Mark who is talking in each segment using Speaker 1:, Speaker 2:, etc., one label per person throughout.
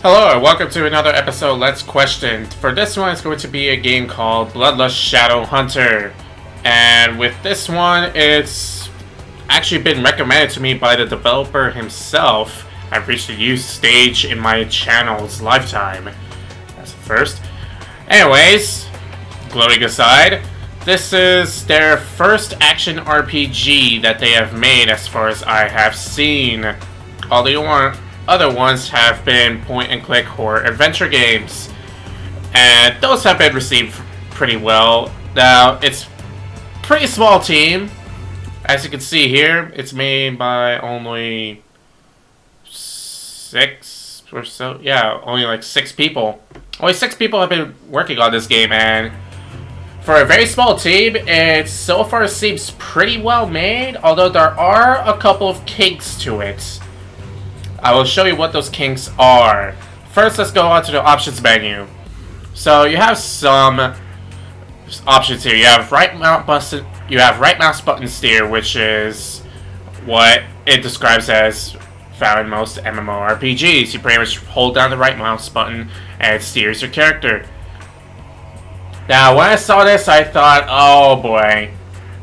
Speaker 1: Hello and welcome to another episode Let's Question. For this one, it's going to be a game called Bloodlust Shadow Hunter. And with this one, it's actually been recommended to me by the developer himself. I've reached a youth stage in my channel's lifetime. That's the first. Anyways, gloating aside, this is their first action RPG that they have made as far as I have seen. All the other ones have been point-and-click horror adventure games, and those have been received pretty well. Now, it's a pretty small team. As you can see here, it's made by only 6 or so. Yeah, only like 6 people. Only 6 people have been working on this game, and for a very small team, it so far seems pretty well made, although there are a couple of kinks to it. I will show you what those kinks are. First, let's go on to the options menu. So you have some options here. You have right mouse button steer, which is what it describes as found in most MMORPGs. You pretty much hold down the right mouse button and it steers your character. Now, when I saw this, I thought, oh boy,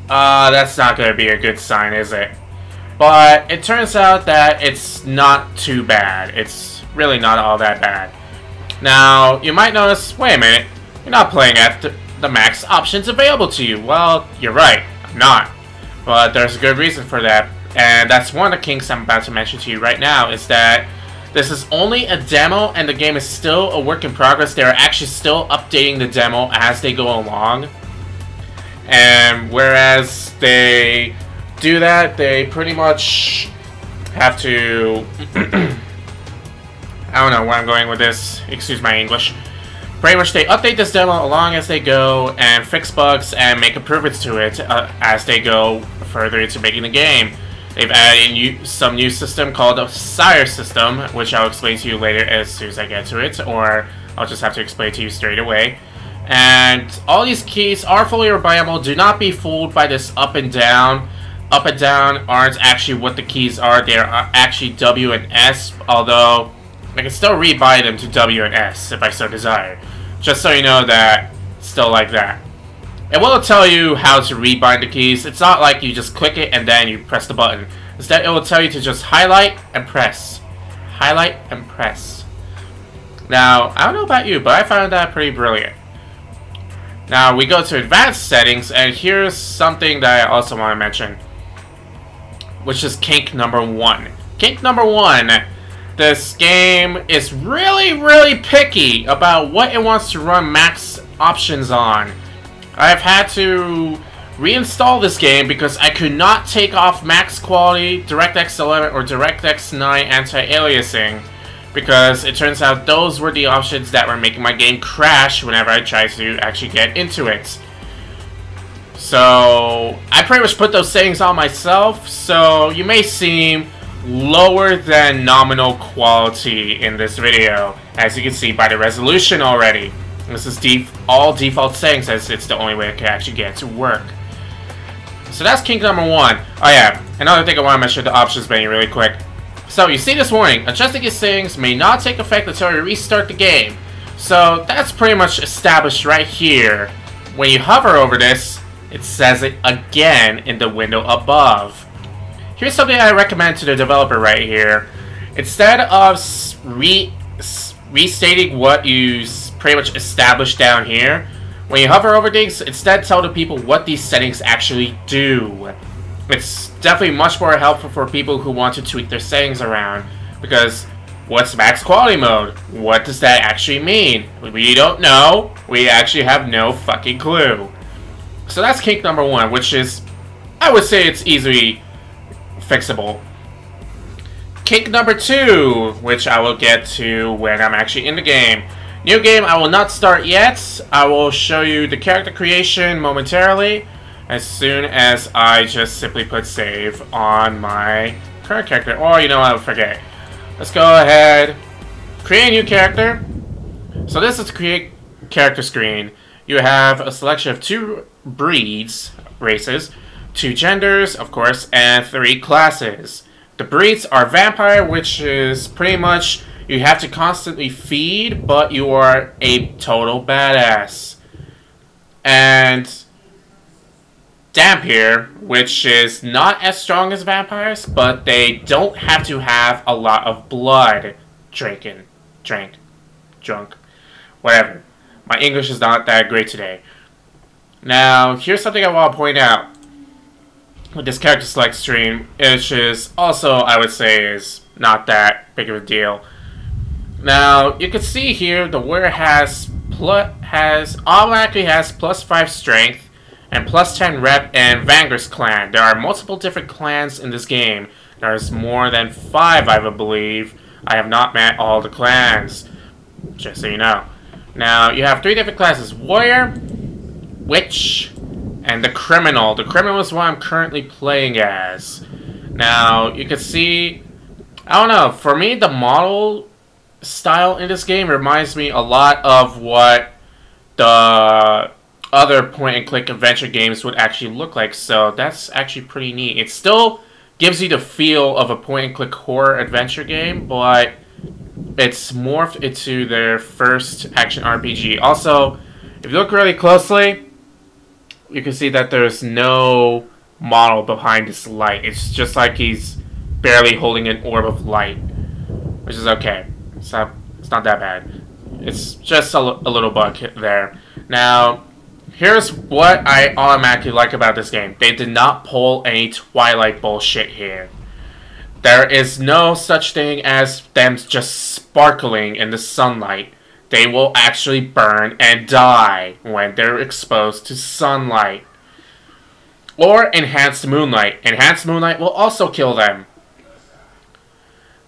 Speaker 1: that's not going to be a good sign, is it? But it turns out that it's not too bad. It's really not all that bad. Now, you might notice, wait a minute, you're not playing at the max options available to you. Well, you're right, I'm not. But there's a good reason for that. And that's one of the kinks I'm about to mention to you right now, is that this is only a demo and the game is still a work in progress. They're actually still updating the demo as they go along. And whereas they do that, they pretty much have to I don't know where I'm going with this, excuse my English. Pretty much they update this demo along as they go and fix bugs and make improvements to it as they go further into making the game. They've added in some new system called the Sire system, which I'll explain to you later as soon as I get to it, or I'll just have to explain to you straight away. And all these keys are fully reviewable. Do not be fooled by this up and down. Up and down aren't actually what the keys are. They are actually W and S, although I can still rebind them to W and S if I so desire. Just so you know that it's still like that. It will tell you how to rebind the keys. It's not like you just click it and then you press the button. Instead, it will tell you to just highlight and press. Highlight and press. Now, I don't know about you, but I found that pretty brilliant. Now, we go to advanced settings, and here's something that I also want to mention, which is kink number 1. Kink number 1, this game is really picky about what it wants to run max options on. I've had to reinstall this game because I could not take off max quality, DirectX 11 or DirectX 9 anti-aliasing, because it turns out those were the options that were making my game crash whenever I tried to actually get into it. So I pretty much put those settings on myself, so you may seem lower than nominal quality in this video, as you can see by the resolution already. This is all default settings, as it's the only way I can actually get it to work. So that's kink number 1. Oh yeah, another thing I want to mention, the options menu really quick. So you see this warning, adjusting your settings may not take effect until you restart the game. So that's pretty much established right here. When you hover over this, it says it again in the window above. Here's something I recommend to the developer right here. Instead of restating what you pretty much established down here, when you hover over things, instead tell the people what these settings actually do. It's definitely much more helpful for people who want to tweak their settings around, because what's max quality mode? What does that actually mean? We don't know. We actually have no fucking clue. So that's kink number 1, which is, I would say it's easily fixable. Kink number 2, which I will get to when I'm actually in the game. New game, I will not start yet. I will show you the character creation momentarily, as soon as I just simply put save on my current character. Or, you know what, I'll forget. Let's go ahead, create a new character. So this is the create character screen. You have a selection of 2 breeds, races, 2 genders, of course, and 3 classes. The breeds are vampire, which is pretty much You have to constantly feed, but you are a total badass. And Dampier, which is not as strong as vampires, but they don't have to have a lot of blood drunk, whatever. My English is not that great today. Now, here's something I want to point out with this character select stream, which is also, I would say, is not that big of a deal. Now, you can see here the warrior automatically has +5 strength and +10 rep and Vanguard's clan. There are multiple different clans in this game. There's more than 5, I believe. I have not met all the clans, just so you know. Now, you have 3 different classes: warrior, witch, and the criminal. The criminal is what I'm currently playing as. Now, you can see, I don't know, for me, the model style in this game reminds me a lot of what the other point-and-click adventure games would actually look like, so that's actually pretty neat. It still gives you the feel of a point-and-click horror adventure game, but it's morphed into their first action RPG. Also, if you look really closely, you can see that there's no model behind this light. It's just like he's barely holding an orb of light, which is okay. It's not that bad. It's just a little bug there. Now, here's what I automatically like about this game. They did not pull any Twilight bullshit here. There is no such thing as them just sparkling in the sunlight. They will actually burn and die when they're exposed to sunlight. Or enhanced moonlight. Enhanced moonlight will also kill them.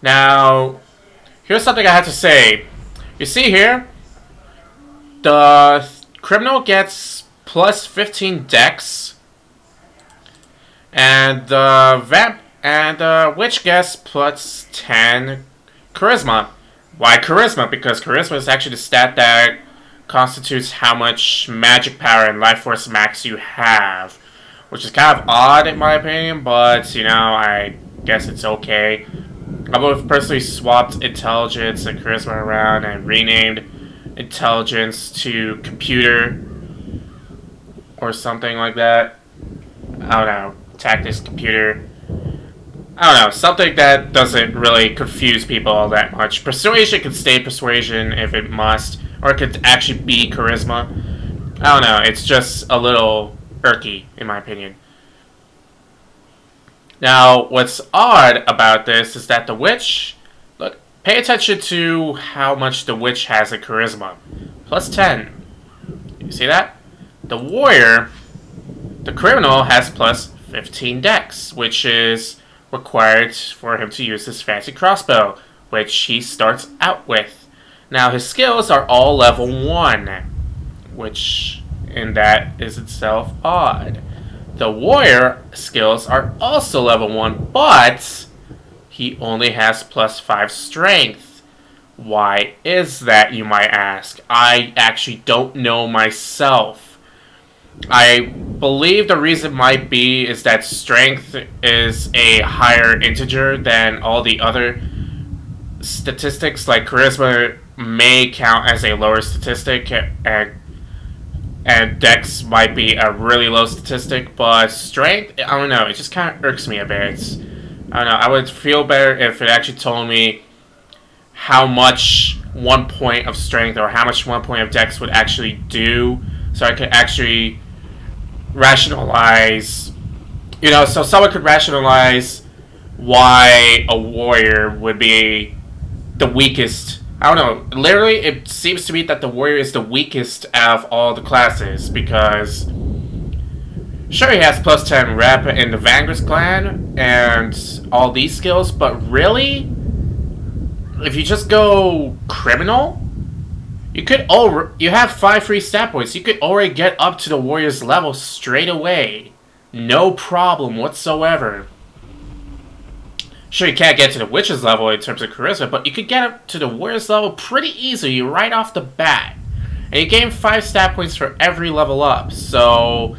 Speaker 1: Now, here's something I have to say. You see here, the criminal gets +15 dex, and the witch gets +10 charisma. Why charisma? Because charisma is actually the stat that constitutes how much magic power and life force max you have, which is kind of odd in my opinion, but you know, I guess it's okay. I would have personally swapped intelligence and charisma around and renamed intelligence to computer or something like that. I don't know. Tactics, computer. I don't know. Something that doesn't really confuse people all that much. Persuasion can stay persuasion if it must, or it could actually be charisma. I don't know. It's just a little irky in my opinion. Now, what's odd about this is that the witch, look, pay attention to how much the witch has in charisma. +10. You see that? The warrior, the criminal, has +15 dex, which is required for him to use his fancy crossbow, which he starts out with. Now, his skills are all level 1, which in that is itself odd. The warrior skills are also level 1, but he only has +5 strength. Why is that, you might ask? I actually don't know myself. I believe the reason might be is that strength is a higher integer than all the other statistics. Like charisma may count as a lower statistic, and dex might be a really low statistic, but strength, I don't know, it just kind of irks me a bit. I don't know, I would feel better if it actually told me how much 1 point of strength or how much 1 point of dex would actually do, so I could actually rationalize, you know, so someone could rationalize why a warrior would be the weakest. I don't know, literally it seems to me that the warrior is the weakest out of all the classes, because sure, he has +10 rep in the Vanguard's clan and all these skills, but really, if you just go criminal, you have 5 free stat points. You could already get up to the warrior's level straight away. No problem whatsoever. Sure, you can't get to the witch's level in terms of charisma, but you could get up to the warrior's level pretty easily right off the bat. And you gain 5 stat points for every level up. So,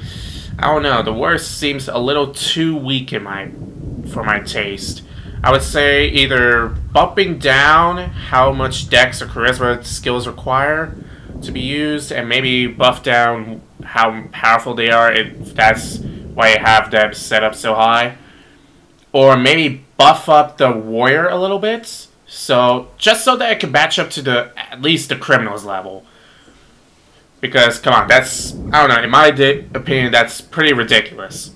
Speaker 1: I don't know, the warrior seems a little too weak for my taste. I would say either bumping down how much dex or charisma skills require to be used, and maybe buff down how powerful they are if that's why you have them set up so high. Or maybe buff up the warrior a little bit, so just so that it can match up to at least the criminal's level. Because, come on, that's, I don't know, in my opinion, that's pretty ridiculous.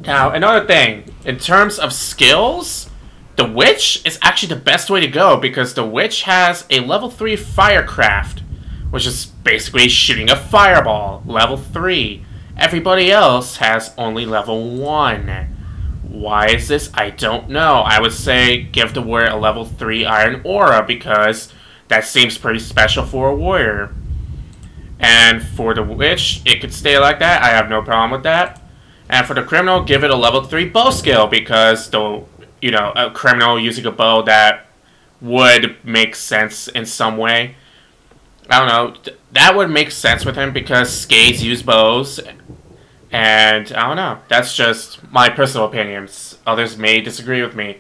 Speaker 1: Now, another thing, in terms of skills, the Witch is actually the best way to go, because the Witch has a level 3 Firecraft, which is basically shooting a fireball, level 3. Everybody else has only level 1. Why is this? I don't know. I would say give the warrior a level 3 Iron Aura, because that seems pretty special for a warrior. And for the Witch, it could stay like that. I have no problem with that. And for the criminal, give it a level 3 bow skill, because a criminal using a bow, that would make sense in some way. I don't know, that would make sense with him because Skades use bows, and I don't know, that's just my personal opinions. Others may disagree with me.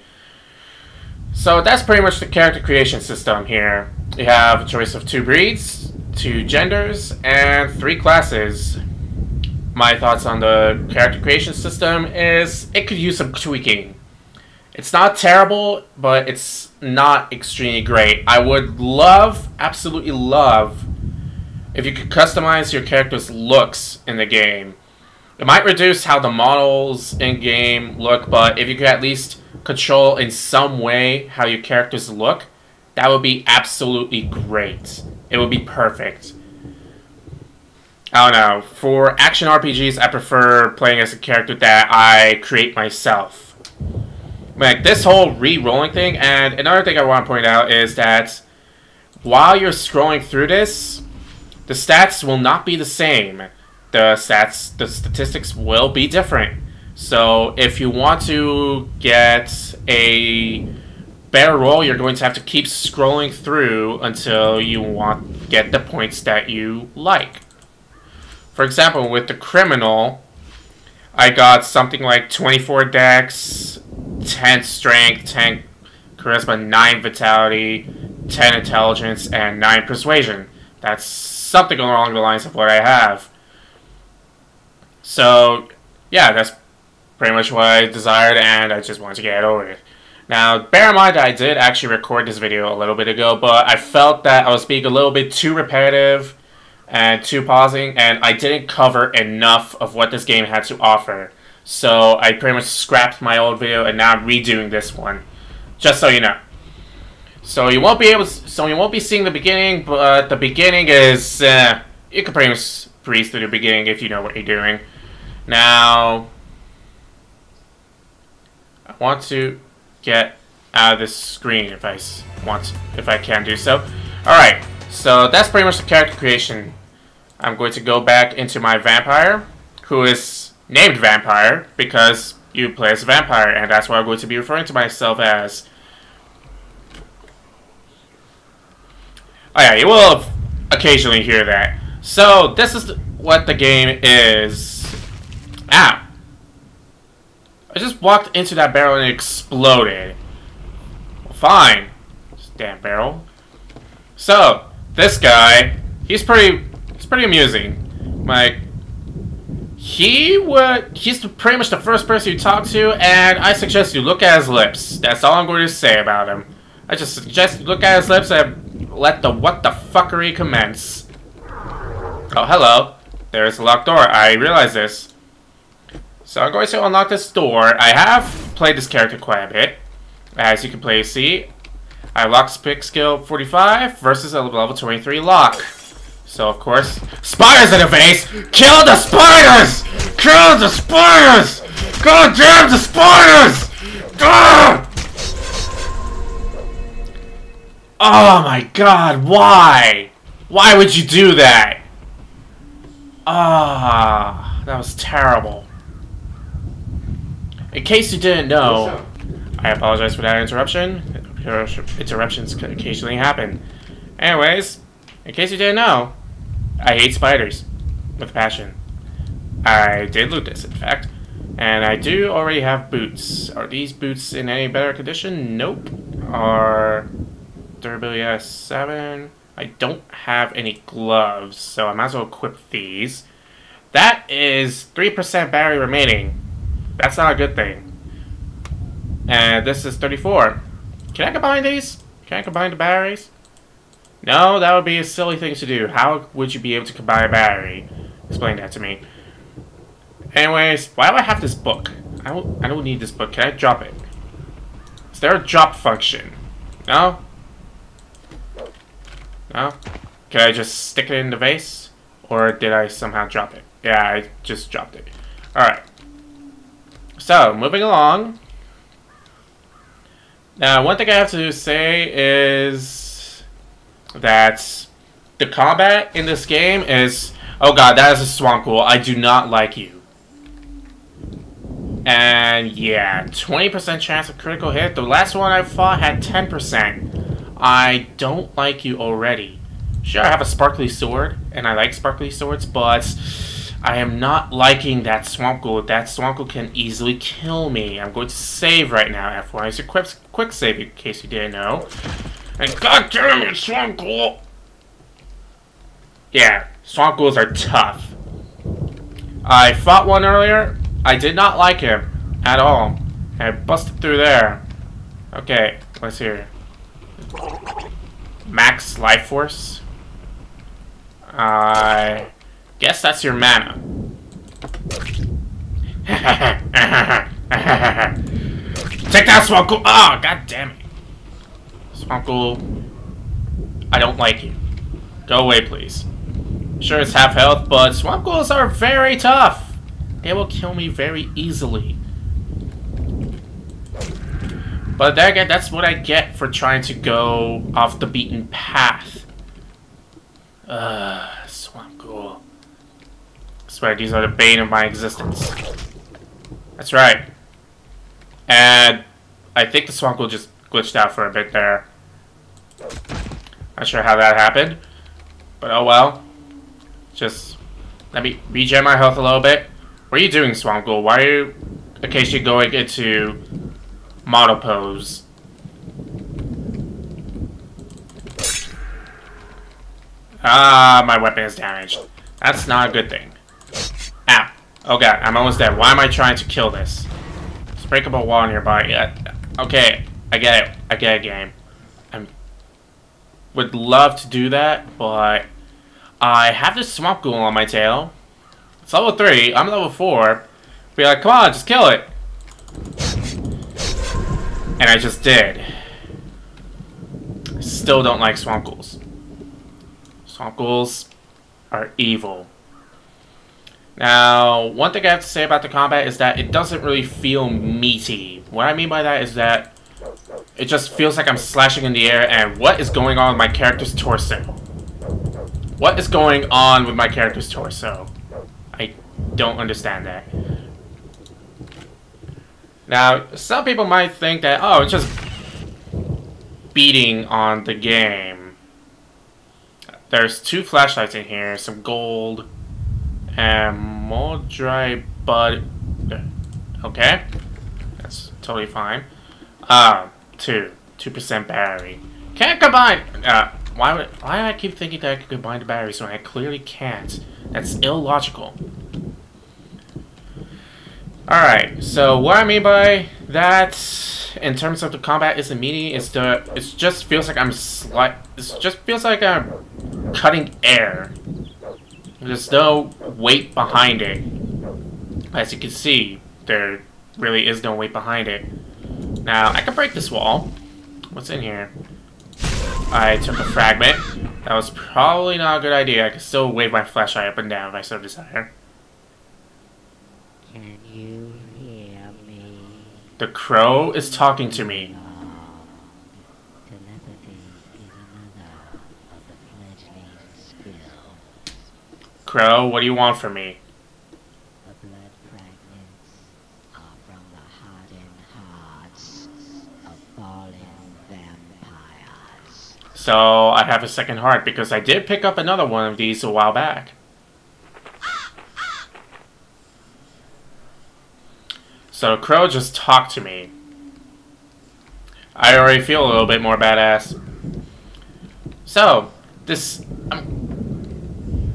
Speaker 1: So that's pretty much the character creation system here. You have a choice of 2 breeds, 2 genders, and 3 classes. My thoughts on the character creation system is it could use some tweaking. It's not terrible, but it's not extremely great. I would love, absolutely love, if you could customize your character's looks in the game. It might reduce how the models in-game look, but if you could at least control in some way how your characters look, that would be absolutely great. It would be perfect. I don't know. For action RPGs, I prefer playing as a character that I create myself. Like, this whole re-rolling thing, and another thing I want to point out is that while you're scrolling through this, the stats will not be the same. The statistics will be different. So if you want to get a better roll, you're going to have to keep scrolling through until you get the points that you like. For example, with the criminal, I got something like 24 dex, 10 strength, 10 charisma, 9 vitality, 10 intelligence, and 9 persuasion. That's something along the lines of what I have. So, yeah, that's pretty much what I desired, and I just wanted to get over it. Now, bear in mind that I did actually record this video a little bit ago, but I felt that I was being a little bit too repetitive and too pausing, and I didn't cover enough of what this game had to offer. So I pretty much scrapped my old video, and now I'm redoing this one, just so you know. So you won't be seeing the beginning, but the beginning is you can pretty much breeze through the beginning if you know what you're doing. Now, I want to get out of this screen if I can do so. All right, so that's pretty much the character creation. I'm going to go back into my vampire, who is named Vampire because you play as a vampire, and that's what I'm going to be referring to myself as. Oh yeah, you will occasionally hear that. So this is what the game is. Ow! I just walked into that barrel and it exploded. Well, fine. This damn barrel. So this guy, he's pretty amusing. Like, he's pretty much the first person you talk to, and I suggest you look at his lips. That's all I'm going to say about him. I just suggest you look at his lips and let the what the fuckery commence. Oh, hello. There's a locked door. I realize this. So I'm going to unlock this door. I have played this character quite a bit. As you can plainly see, I have lock pick skill 45 versus a level 23 lock. So of course, spiders in the face! Kill the spiders! Kill the spiders! God damn the spiders! Ah! Oh my god, why? Why would you do that? Ah, that was terrible. In case you didn't know, I apologize for that interruption. Interruptions occasionally happen. Anyways, in case you didn't know, I hate spiders with passion. I did loot this, in fact. And I do already have boots. Are these boots in any better condition? Nope. Are durability S7. I don't have any gloves, so I might as well equip these. That is 3% battery remaining. That's not a good thing. And this is 34. Can I combine these? Can I combine the batteries? No, that would be a silly thing to do. How would you be able to combine a battery? Explain that to me. Anyways, why do I have this book? I don't need this book. Can I drop it? Is there a drop function? No? No? Can I just stick it in the vase? Or did I somehow drop it? Yeah, I just dropped it. Alright. So, moving along. Now, one thing I have to say is that the combat in this game is... Oh god, that is a swamp ghoul. I do not like you. And yeah, 20% chance of critical hit. The last one I fought had 10%. I don't like you already. Sure, I have a sparkly sword, and I like sparkly swords, but I am not liking that swamp ghoul. That swamp ghoul can easily kill me. I'm going to save right now. F1 is a quick save in case you didn't know. And god damn it, swamp ghoul! Yeah, swamp ghouls are tough. I fought one earlier. I did not like him at all. I busted through there. Okay, what's here? Max life force. I guess that's your mana. Take that, swamp ghoul! Oh, god damn it. Swamp ghoul, I don't like you. Go away, please. Sure, it's half health, but swamp ghouls are very tough. They will kill me very easily. But then again, that's what I get for trying to go off the beaten path. Swamp ghoul. I swear, these are the bane of my existence. That's right. And I think the swamp ghoul just glitched out for a bit there. Not sure how that happened. But oh well. Just let me regen my health a little bit. What are you doing, swamp ghoul? Why are you occasionally going into model pose? Ah, my weapon is damaged. That's not a good thing. Ow. Oh god, I'm almost dead. Why am I trying to kill this? Just break up a wall nearby. Yeah. Okay, I get it. I get it, game. I would love to do that, but I have this swamp ghoul on my tail. It's level 3. I'm level 4. Be like, come on, just kill it. And I just did. Still don't like swamp ghouls. Swamp ghouls are evil. Now, one thing I have to say about the combat is that it doesn't really feel meaty. What I mean by that is that it just feels like I'm slashing in the air, and what is going on with my character's torso? What is going on with my character's torso? I don't understand that. Now, some people might think that, oh, it's just beating on the game. There's 2 flashlights in here, some gold, and more dry bud. Okay, that's totally fine. 2% battery. Can't combine. Why do I keep thinking that I can combine the batteries when I clearly can't? That's illogical. Alright, so what I mean by that, in terms of the combat isn't meaty, it just feels like I'm cutting air. There's no weight behind it. As you can see, there really is no weight behind it. Now, I can break this wall. What's in here? I took a fragment. That was probably not a good idea. I can still wave my flashlight up and down if I so desire.
Speaker 2: Can you hear me?
Speaker 1: The crow is talking to me.
Speaker 2: Telepathy is another of the fledgling skills.
Speaker 1: Crow, what do you want from me?
Speaker 2: The blood fragments are from the hardened hearts of fallen vampires.
Speaker 1: So, I have a second heart because I did pick up another one of these a while back. So Crow just talked to me. I already feel a little bit more badass. So, this...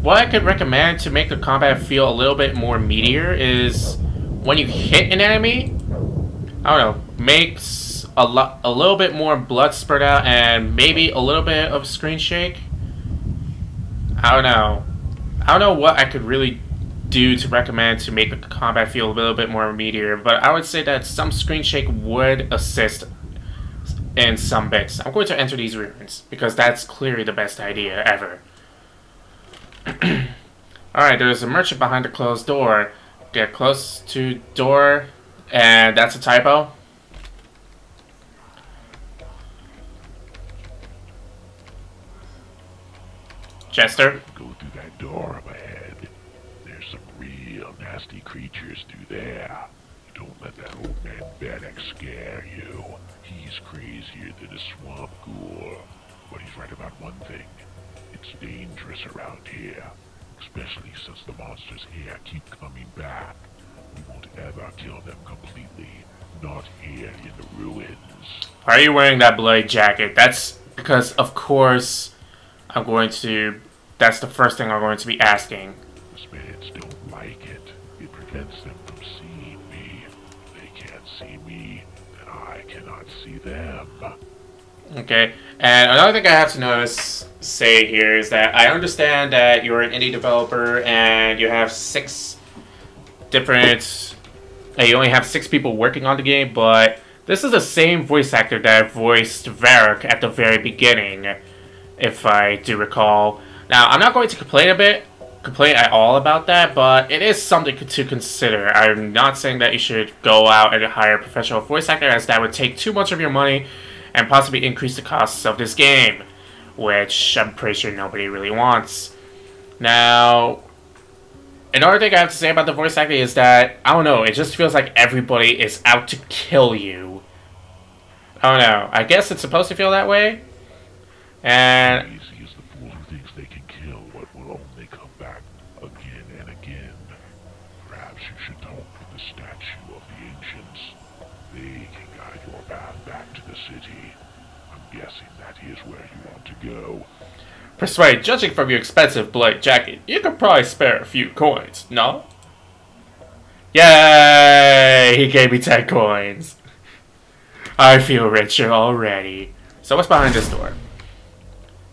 Speaker 1: what I could recommend to make the combat feel a little bit more meatier is when you hit an enemy, I don't know, makes a little bit more blood spurt out and maybe a little bit of screen shake. I don't know. I don't know what I could really do to recommend to make the combat feel a little bit more meatier, but I would say that some screen shake would assist in some bits. I'm going to enter these runes because that's clearly the best idea ever. Alright, there's a merchant behind the closed door. Get close to door, and that's a typo. Chester?
Speaker 3: Go through that door up ahead. There's some real nasty creatures through there. Don't let that old man Bedek scare you. He's crazier than a swamp ghoul. But he's right about one thing. It's dangerous around here. Especially since the monsters here keep coming back. We won't ever kill them completely. Not here in the ruins.
Speaker 1: Why are you wearing that bloody jacket? That's because, of course, that's the first thing I'm going to be asking.
Speaker 3: The spirits don't like it. It prevents them from seeing me. They can't see me, and I cannot see them.
Speaker 1: Okay, and another thing I have to say here is that I understand that you're an indie developer and you have you only have 6 people working on the game, but this is the same voice actor that voiced Varric at the very beginning, if I do recall. Now, I'm not going to complain at all about that, but it is something to consider. I'm not saying that you should go out and hire a professional voice actor, as that would take too much of your money and possibly increase the costs of this game, which I'm pretty sure nobody really wants. Now, another thing I have to say about the voice acting is that, I don't know, it just feels like everybody is out to kill you. I don't know, I guess it's supposed to feel that way. And
Speaker 3: Easy is the fool who thinks they can kill what will only come back again and again. Perhaps you should talk with the statue of the ancients. They can guide your path back to the city. I'm guessing that is where you want to go.
Speaker 1: Persuade, judging from your expensive bloody jacket, you could probably spare a few coins, no? Yay! He gave me 10 coins. I feel richer already. So what's behind this door?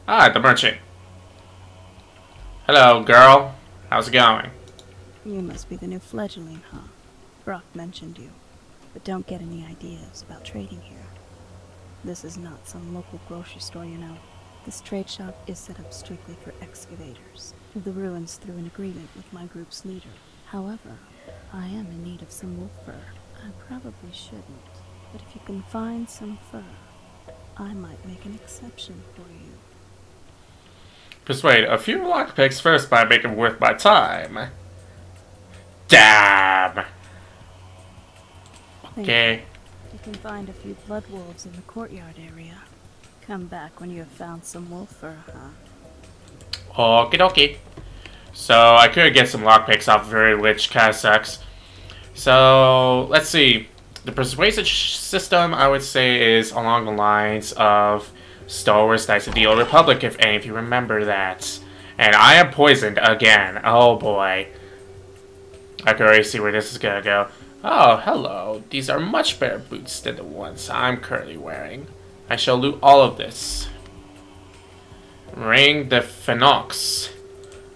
Speaker 1: Ah, the merchant. Hello, girl. How's it going?
Speaker 4: You must be the new fledgling, huh? Brock mentioned you. But don't get any ideas about trading here. This is not some local grocery store, you know. This trade shop is set up strictly for excavators of the ruins through an agreement with my group's leader. However, I am in need of some wolf fur. I probably shouldn't, but if you can find some fur, I might make an exception for you.
Speaker 1: Persuade a few lockpicks first by making them worth my time. Damn! Okay.
Speaker 4: You can find a few blood wolves in the courtyard area. Come back when you have found some wolf fur, huh?
Speaker 1: Okie dokie. So, I could get some lockpicks off of her, which kinda sucks. So, let's see. The persuasive system, I would say, is along the lines of Star Wars Knights of the Old Republic, if any of you remember that. And I am poisoned again. Oh boy. I can already see where this is gonna go. Oh, hello. These are much better boots than the ones I'm currently wearing. I shall loot all of this. Ring de Phenox.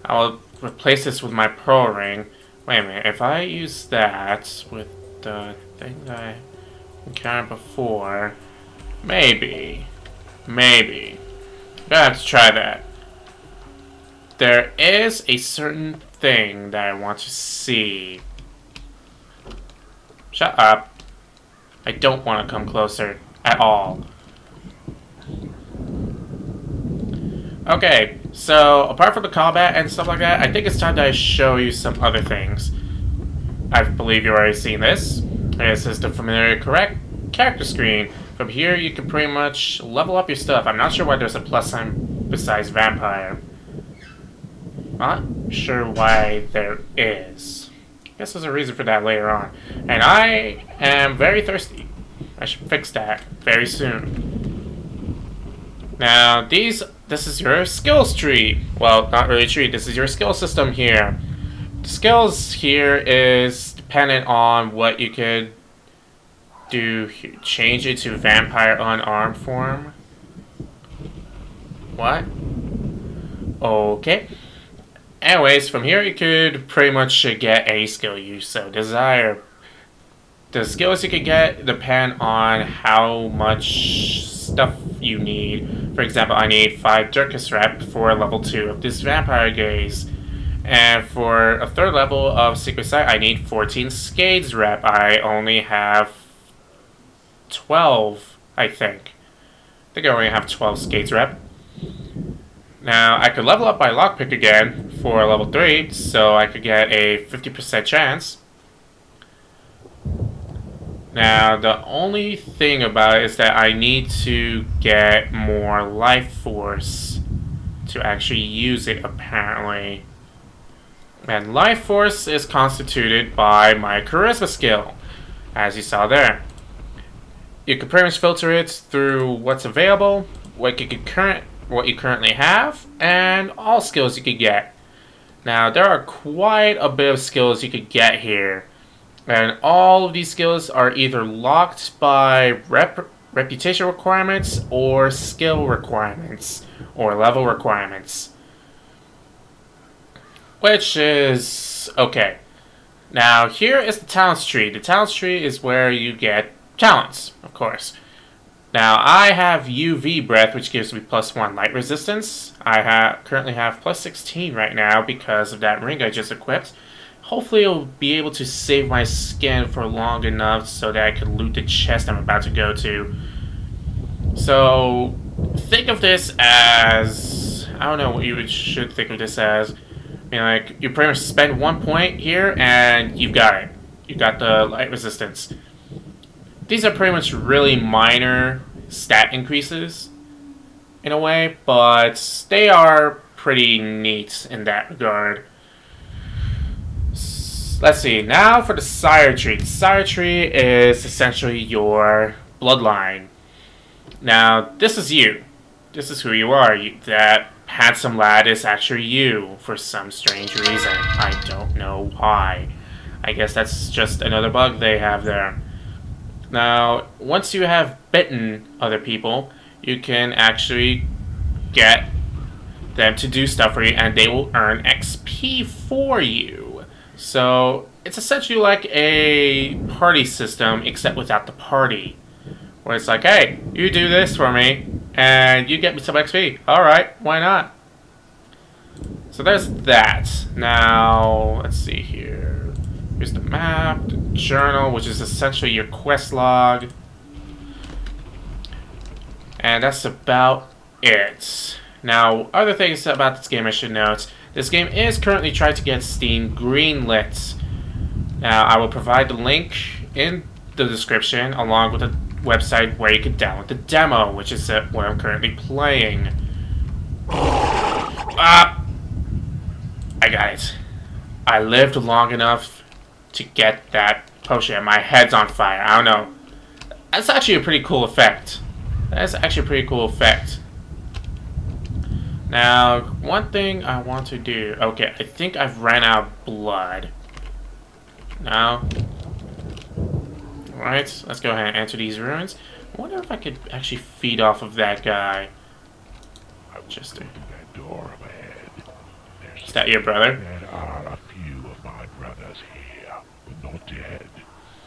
Speaker 1: I will replace this with my pearl ring. Wait a minute, if I use that with the thing that I encountered before, maybe. I'm gonna have to try that. There is a certain thing that I want to see. Shut up. I don't want to come closer at all. Okay, so apart from the combat and stuff like that, I think it's time that I show you some other things. I believe you've already seen this. This is the familiar correct character screen. From here, you can pretty much level up your stuff. I'm not sure why there's a plus sign besides vampire. Not sure why there is. guess there's a reason for that later on. And I am very thirsty. I should fix that very soon. Now, this is your skills tree. Well, not really tree. This is your skill system here. The skills here is dependent on what you could do. Change it to vampire unarmed form. What? Okay. Anyways, from here you could pretty much get any skill you so desire. The skills you could get depend on how much stuff you need. For example, I need 5 Dirkus Rep for level 2 of this Vampire Gaze. And for a 3rd level of Secret Sight, I need 14 Scades Rep. I only have 12, I think. I think I only have 12 Scades Rep. Now, I could level up my Lockpick again for level 3, so I could get a 50% chance. Now, the only thing about it is that I need to get more life force to actually use it, apparently. And life force is constituted by my charisma skill, as you saw there. You can pretty much filter it through what's available, what you currently have, and all skills you could get. Now, there are quite a bit of skills you could get here. And all of these skills are either locked by reputation requirements or skill requirements or level requirements. Which is okay. Now here is the talents tree. The talents tree is where you get talents, of course. Now I have UV breath, which gives me +1 light resistance. I currently have +16 right now because of that ring I just equipped. Hopefully it'll be able to save my skin for long enough so that I can loot the chest I'm about to go to. So think of this as, I don't know what you should think of this as. I mean, like, you pretty much spend 1 point here and you've got it. You got the light resistance. These are pretty much really minor stat increases in a way, but they are pretty neat in that regard. Let's see, now for the Sire Tree. The Sire Tree is essentially your bloodline. Now, this is you. This is who you are. That handsome lad is actually you, for some strange reason. I don't know why. I guess that's just another bug they have there. Now, once you have bitten other people, you can actually get them to do stuff for you, and they will earn XP for you. So, it's essentially like a party system, except without the party. Where it's like, hey, you do this for me, and you get me some XP. Alright, why not? So there's that. Now, let's see here. Here's the map, the journal, which is essentially your quest log. And that's about it. Now, other things about this game I should note. This game is currently trying to get Steam greenlit. Now, I will provide the link in the description along with a website where you can download the demo, which is what I'm currently playing. I got it. I lived long enough to get that potion. My head's on fire. I don't know. That's actually a pretty cool effect. That's actually a pretty cool effect. Now, one thing I want to do... Okay, I think I've ran out of blood. Now... Alright, let's go ahead and enter these ruins. I wonder if I could actually feed off of that guy. Just to...
Speaker 3: that door ahead.
Speaker 1: Is that your brother?
Speaker 3: There are a few of my brothers here, but not dead.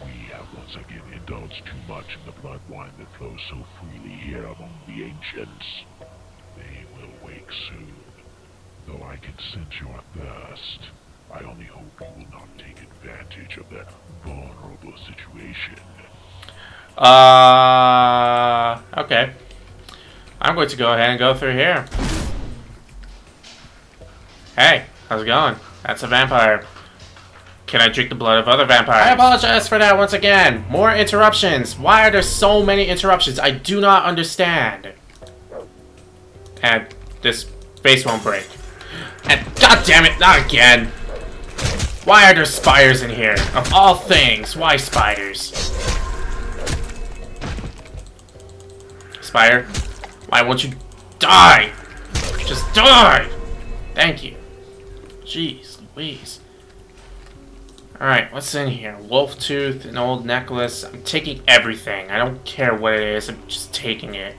Speaker 3: We have once again indulged too much in the blood wine that flows so freely here among the ancients. They will wake soon. Though I can sense your thirst, I only hope you will not take advantage of that vulnerable situation.
Speaker 1: Okay. I'm going to go ahead and go through here. Hey, how's it going? That's a vampire. Can I drink the blood of other vampires? I apologize for that once again. More interruptions. Why are there so many interruptions? I do not understand. And this face won't break. And god damn it, not again. Why are there spiders in here? Of all things, why spiders? Spider, why won't you die? Just die! Thank you. Jeez Louise. Alright, what's in here? Wolf tooth, an old necklace. I'm taking everything. I don't care what it is, I'm just taking it.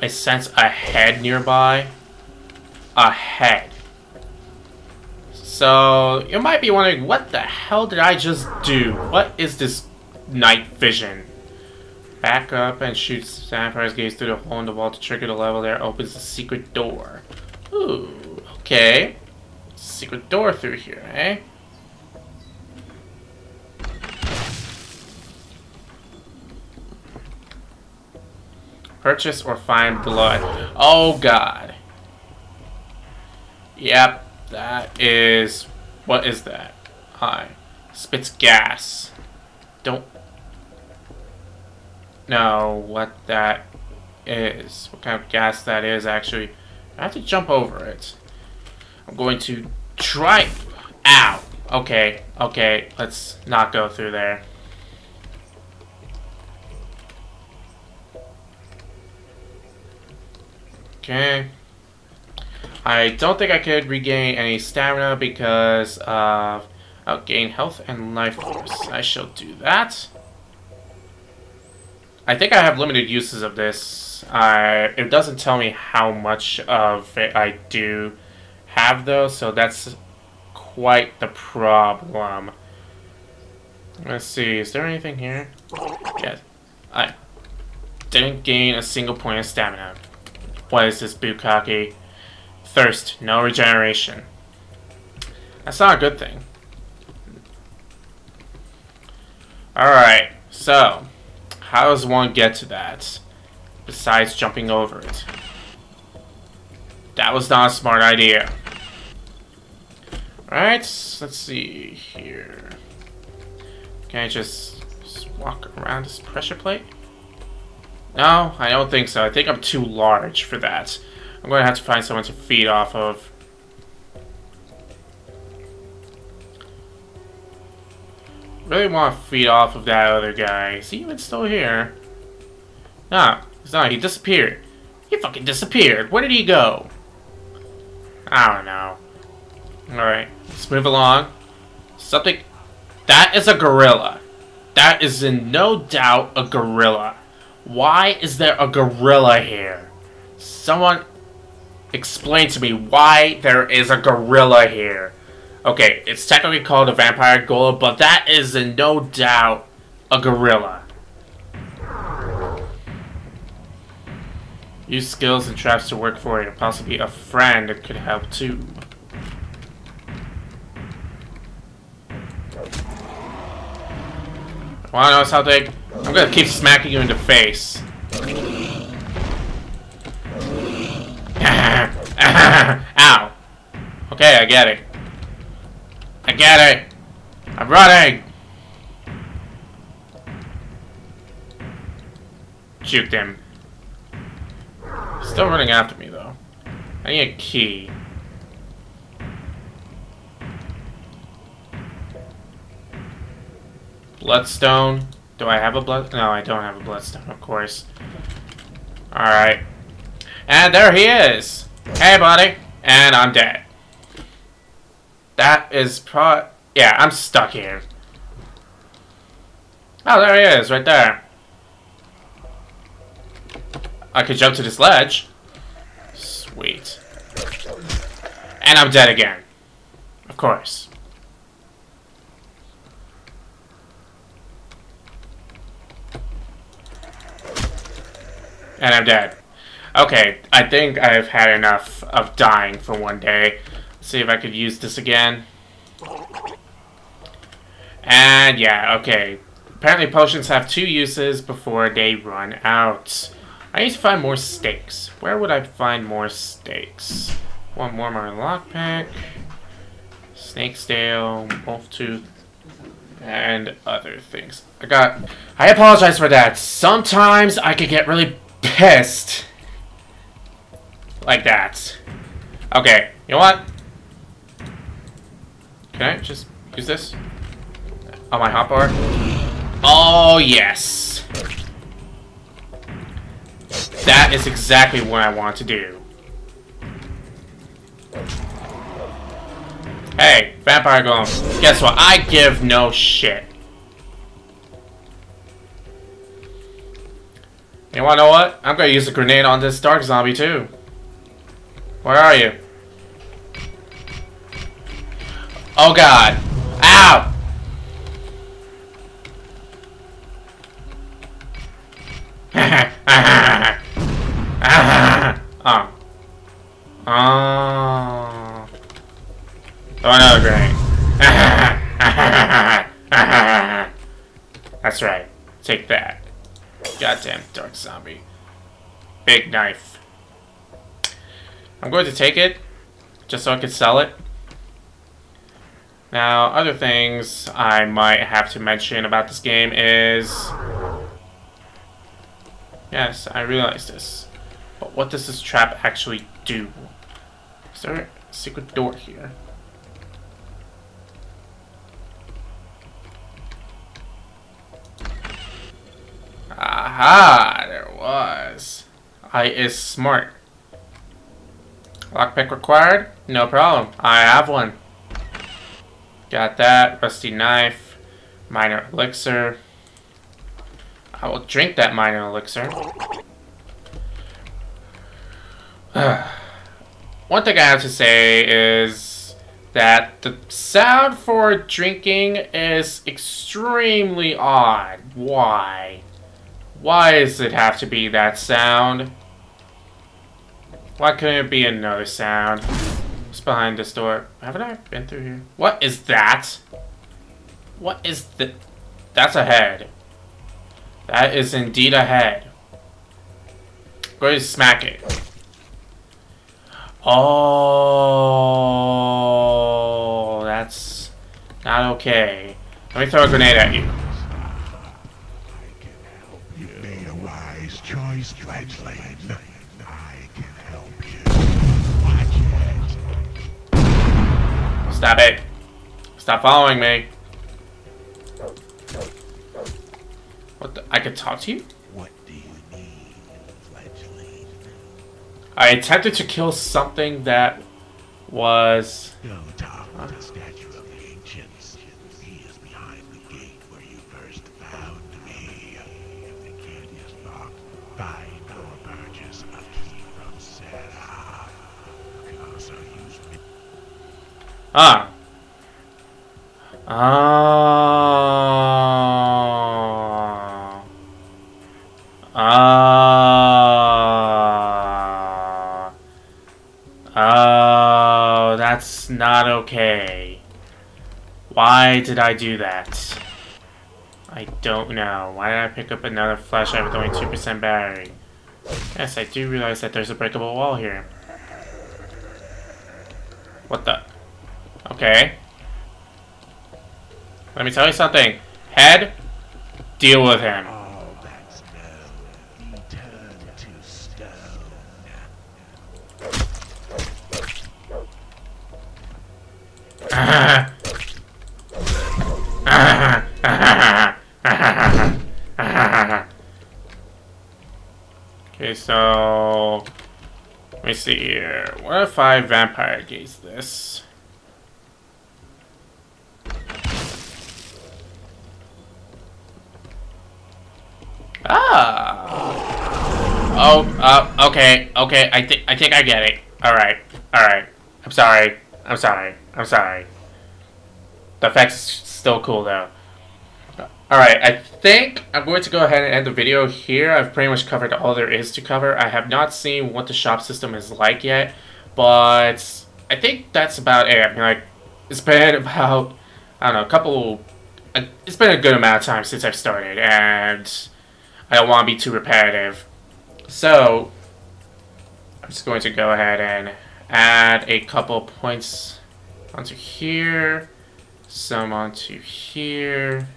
Speaker 1: I sense a head nearby. A head. So, you might be wondering, what the hell did I just do? What is this night vision? Back up and shoot Vampire's gaze through the hole in the wall to trigger the level there. Opens the secret door. Ooh, okay. Secret door through here, eh? Purchase or find blood. Oh god. Yep, that is... What is that? Hi. Spits gas. Don't know what that is. What kind of gas that is, actually. I have to jump over it. I'm going to try... Ow! Okay, okay, let's not go through there. Okay. I don't think I could regain any stamina because of... I'll gain health and life force. I shall do that. I think I have limited uses of this. It doesn't tell me how much of it I do have though, so that's quite the problem. Let's see, is there anything here? Yes. I didn't gain a single point of stamina. What is this, Bukkake? Thirst, no regeneration. That's not a good thing. Alright, so how does one get to that besides jumping over it? That was not a smart idea. Alright, let's see here. Can I just walk around this pressure plate? No, I don't think so. I think I'm too large for that. I'm going to have to find someone to feed off of. Really want to feed off of that other guy. Is he even still here? No, he's not. He disappeared. He fucking disappeared. Where did he go? I don't know. Alright, let's move along. Something... That is a gorilla. That is in no doubt a gorilla. Why is there a gorilla here? Someone explain to me why there is a gorilla here. Okay, it's technically called a vampire gorilla, but that is in no doubt a gorilla. Use skills and traps to work for you. Possibly a friend that could help too. Wanna know something? I'm gonna keep smacking you in the face. Ow. Okay, I get it. I get it. I'm running. Juked him. Still running after me though. I need a key. Bloodstone. Do I have a blood? No, I don't have a bloodstone, of course. Alright. And there he is! Hey, buddy! And I'm dead. That is yeah, I'm stuck here. Oh, there he is, right there. I could jump to this ledge. Sweet. And I'm dead again. Of course. And I'm dead. Okay, I think I've had enough of dying for one day. Let's see if I could use this again. And yeah, okay. Apparently potions have 2 uses before they run out. I need to find more stakes. Where would I find more stakes? One more lockpick. Snake's tail, wolf tooth, and other things. I apologize for that. Sometimes I could get really pissed. Like that. Okay, you know what? Can I just use this? On my hotbar? Oh, yes! That is exactly what I want to do. Hey, vampire golem. Guess what? I give no shit. You wanna know what? I'm gonna use a grenade on this dark zombie too. Where are you? Oh god. Ow! Oh. Oh. Throw another grenade. That's right. Take that. Goddamn dark zombie. Big knife. I'm going to take it, just so I can sell it. Now, other things I might have to mention about this game is... Yes, I realize this. But what does this trap actually do? Is there a secret door here? Aha! There was. I is smart. Lockpick required? No problem. I have one. Got that. Rusty knife. Minor elixir. I will drink that minor elixir. One thing I have to say is that the sound for drinking is extremely odd. Why? Why does it have to be that sound? Why couldn't it be another sound? What's behind this door? Haven't I been through here? What is that? What is the... That's a head. That is indeed a head. Go ahead and smack it. Oh, that's not okay. Let me throw a grenade at you.
Speaker 3: You made a wise choice, fledgling. I can help you. Watch it.
Speaker 1: Stop it. Stop following me. What the? I could talk to you?
Speaker 3: What do you need, fledgling?
Speaker 1: I attempted to kill something that was...
Speaker 3: Go talk to the statue of the ancients. He is behind the gate where you first found me. If the gate is locked, find or purchase a key from Sarah. You can also use me.
Speaker 1: Ah. Oh. Oh. Oh, that's not okay. Why did I do that? I don't know. Why did I pick up another flashlight with only 2% battery? Yes, I do realize that there's a breakable wall here. What the? Okay. Let me tell you something. Head, deal with him.
Speaker 3: All that's known, you turn to stone.
Speaker 1: Okay, so let me see here. What if I vampire gaze this? Ah. Oh, okay, okay. I think I get it. All right. I'm sorry. The effect's still cool though. Alright, I think I'm going to go ahead and end the video here. I've pretty much covered all there is to cover. I have not seen what the shop system is like yet, but I think that's about it. I mean, like, it's been about, I don't know, it's been a good amount of time since I've started, and I don't want to be too repetitive. So, I'm just going to go ahead and add a couple points onto here, some onto here.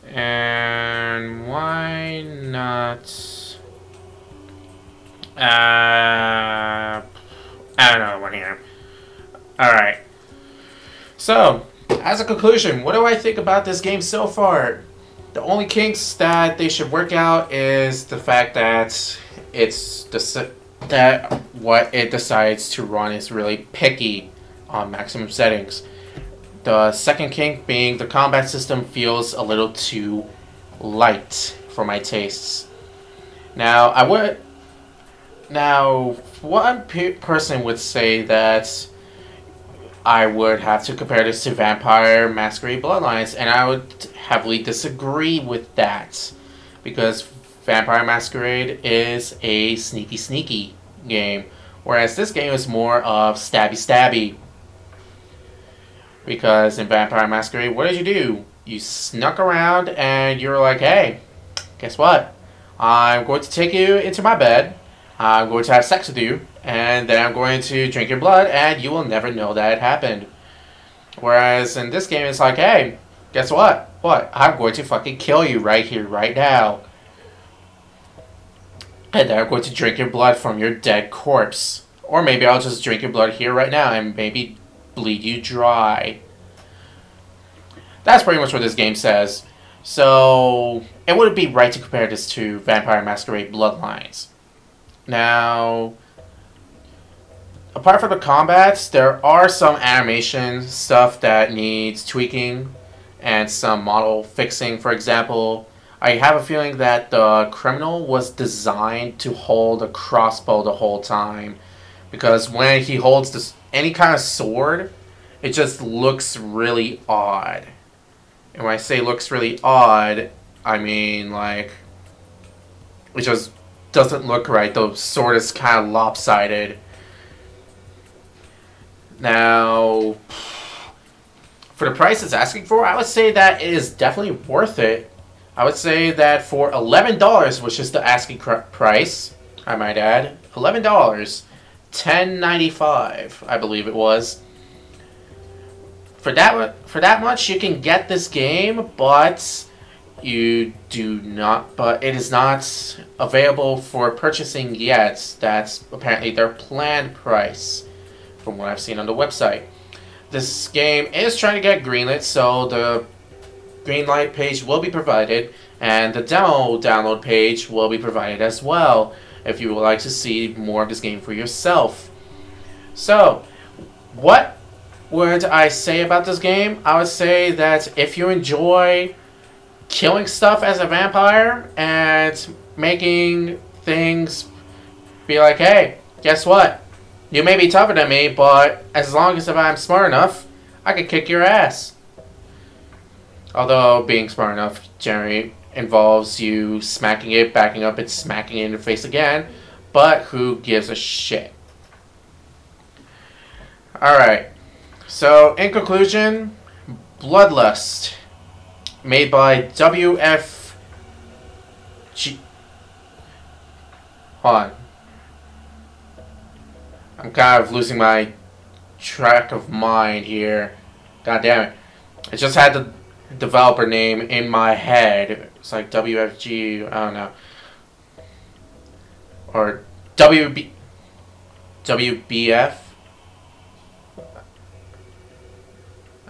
Speaker 1: And why not add another one here? Alright. So, as a conclusion, what do I think about this game so far? The only kinks that they should work out is the fact that that what it decides to run is really picky on maximum settings. The second kink being the combat system feels a little too light for my tastes. Now, one person would say that I would have to compare this to Vampire Masquerade Bloodlines, and I would heavily disagree with that, because Vampire Masquerade is a sneaky game, whereas this game is more of stabby. Because in Vampire Masquerade, what did you do? You snuck around and you're like, hey, guess what? I'm going to take you into my bed, I'm going to have sex with you, and then I'm going to drink your blood, and you will never know that it happened. Whereas in this game, it's like, hey, guess what? What? I'm going to fucking kill you right here, right now. And then I'm going to drink your blood from your dead corpse. Or maybe I'll just drink your blood here right now and maybe bleed you dry. That's pretty much what this game says. So, it wouldn't be right to compare this to Vampire Masquerade Bloodlines. Now, apart from the combats, there are some animation stuff that needs tweaking and some model fixing. For example, I have a feeling that the criminal was designed to hold a crossbow the whole time, because when he holds any kind of sword, it just looks really odd. And when I say looks really odd, I mean like it just doesn't look right. The sword is kind of lopsided. Now, for the price it's asking for, I would say that it is definitely worth it. I would say that for $11, which is the asking price, I might add, $11, $10.95, I believe it was. For that much, you can get this game, but it is not available for purchasing yet. That's apparently their planned price, from what I've seen on the website. This game is trying to get greenlit, so the greenlight page will be provided, and the demo download page will be provided as well, if you would like to see more of this game for yourself. So, what would I say about this game? I would say that if you enjoy killing stuff as a vampire and making things be like, hey, guess what? You may be tougher than me, but as long as if I'm smart enough, I can kick your ass. Although being smart enough generally involves you smacking it, backing up, and smacking it in the face again. But who gives a shit? Alright. So, in conclusion, Bloodlust, made by WRFStudios. Hold on. I'm kind of losing my track of mind here. God damn it. I just had the developer name in my head. It's like WFG, I don't know. Or WBF?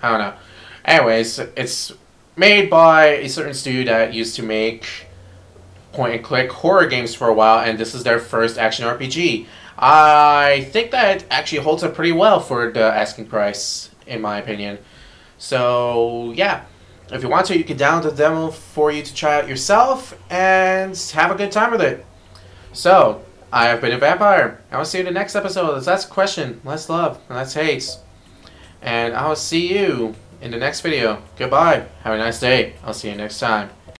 Speaker 1: I don't know. Anyways, it's made by a certain studio that used to make point-and-click horror games for a while, and this is their first action RPG. I think that it actually holds up pretty well for the asking price, in my opinion. So, yeah. If you want to, you can download the demo for you to try out yourself and have a good time with it. So, I have been a vampire. I will see you in the next episode. That's a question. Less love and less hate. And I'll see you in the next video. Goodbye. Have a nice day. I'll see you next time.